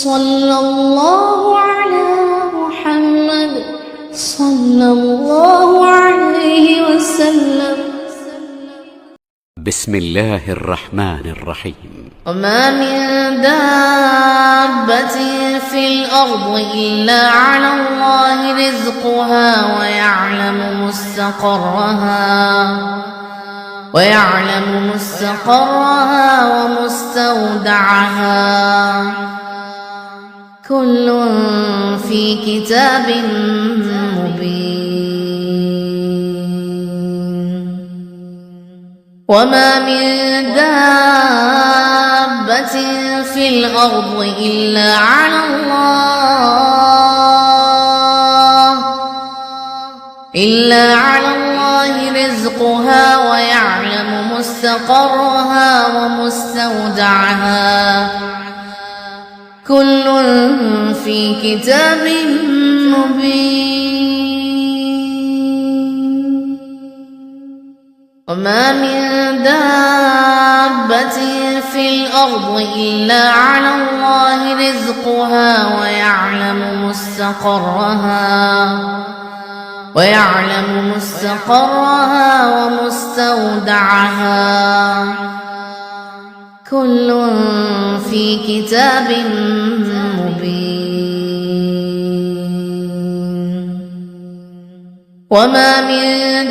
صلى الله على محمد صلى الله عليه وسلم. بسم الله الرحمن الرحيم. وما من دابة في الأرض إلا على الله رزقها ويعلم مستقرها ومستودعها كل في كتاب مبين. وما من دابة في الأرض إلا على الله رزقها ويعلم مستقرها ومستودعها كل في كتاب مبين. وما من دابة في الأرض إلا على الله رزقها ويعلم مستقرها ومستودعها كل في كتاب مبين. وما من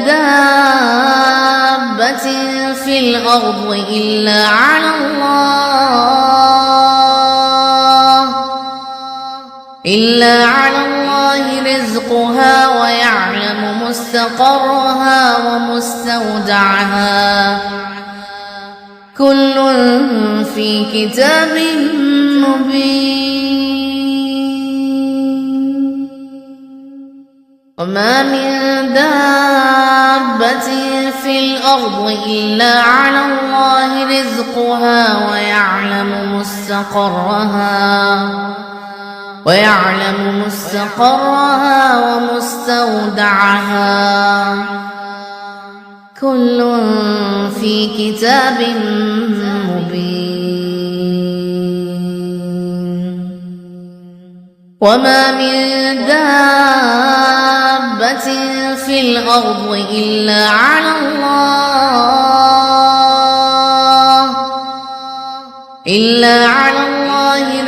دابة في الأرض إلا على الله رزقها ويعلم مستقرها ومستودعها كل في كتاب مبين. وما من دابة في الأرض إلا على الله رزقها ويعلم مستقرها ومستودعها كل في كتاب مبين. وما من دابة في الأرض إلا على الله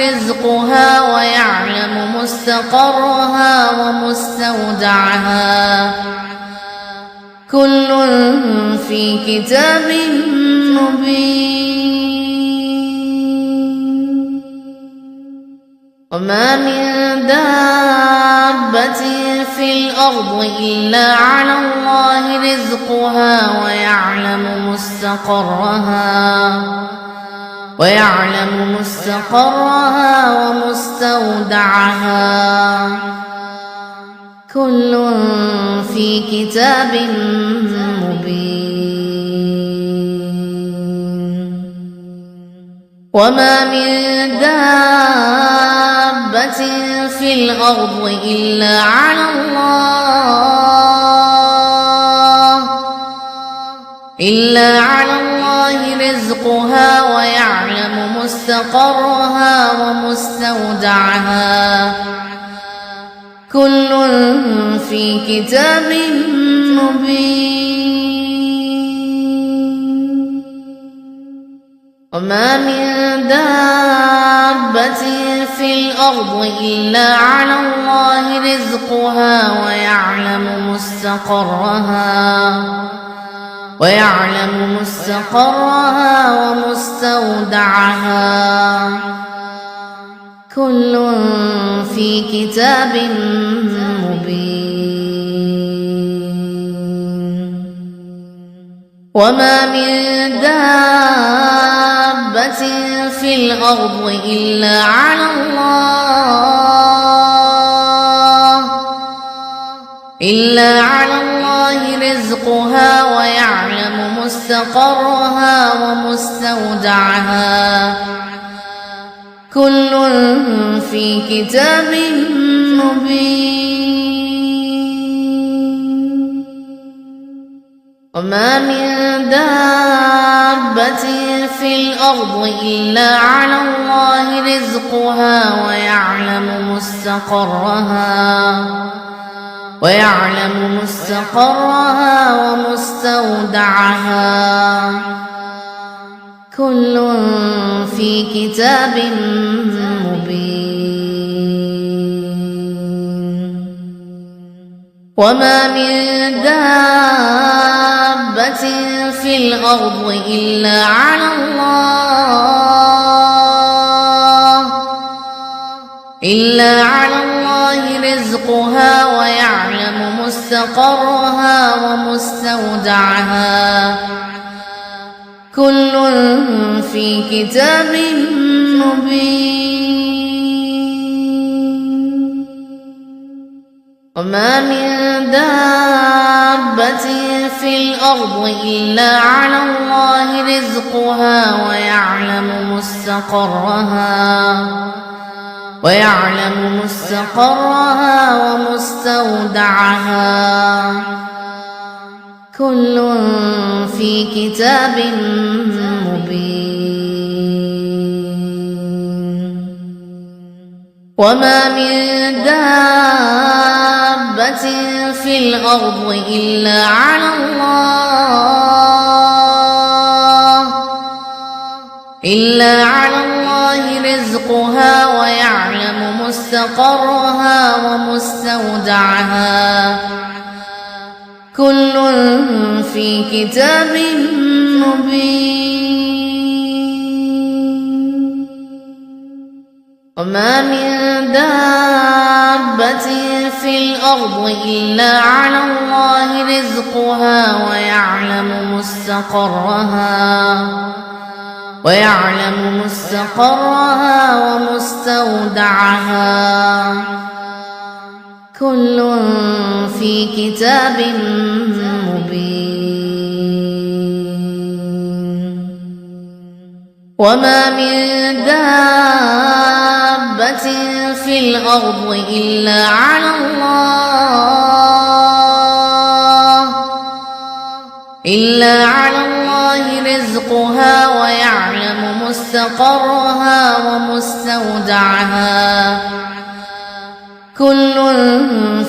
رزقها ويعلم مستقرها ومستودعها كل في كتاب مبين. وما من دابة في الأرض إلا على الله رزقها ويعلم مستقرها ومستودعها كل في كتاب مبين. وما من دابة في الأرض إلا على الله رزقها ويعلم مستقرها ومستودعها كل في كتاب مبين. وما من دابة في الأرض إلا على الله رزقها ويعلم مستقرها ومستودعها كل في كتاب مبين. وما من دابة في الأرض إلا على الله رزقها ويعلم مستقرها ومستودعها كل في كتاب مبين. وما من دابة في الأرض إلا على الله رزقها ويعلم مستقرها ومستودعها كل في كتاب مبين وما من دابة في الأرض إلا على الله رزقها ويعلم مستقرها ومستودعها كل في كتاب مبين وما من دابة في الأرض إلا على الله رزقها ويعلم مستقرها ومستودعها كل في كتاب مبين وما من دابة في الأرض إلا على الله رزقها ويعلم مستقرها ومستودعها كل في كتاب مبين وما من دابة في الأرض إلا على الله رزقها ويعلم مستقرها ومستودعها كل في كتاب مبين وما من دابة في الأرض إلا على الله رزقها ويعلم مستقرها ومستودعها كل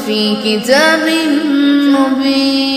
في كتاب مبين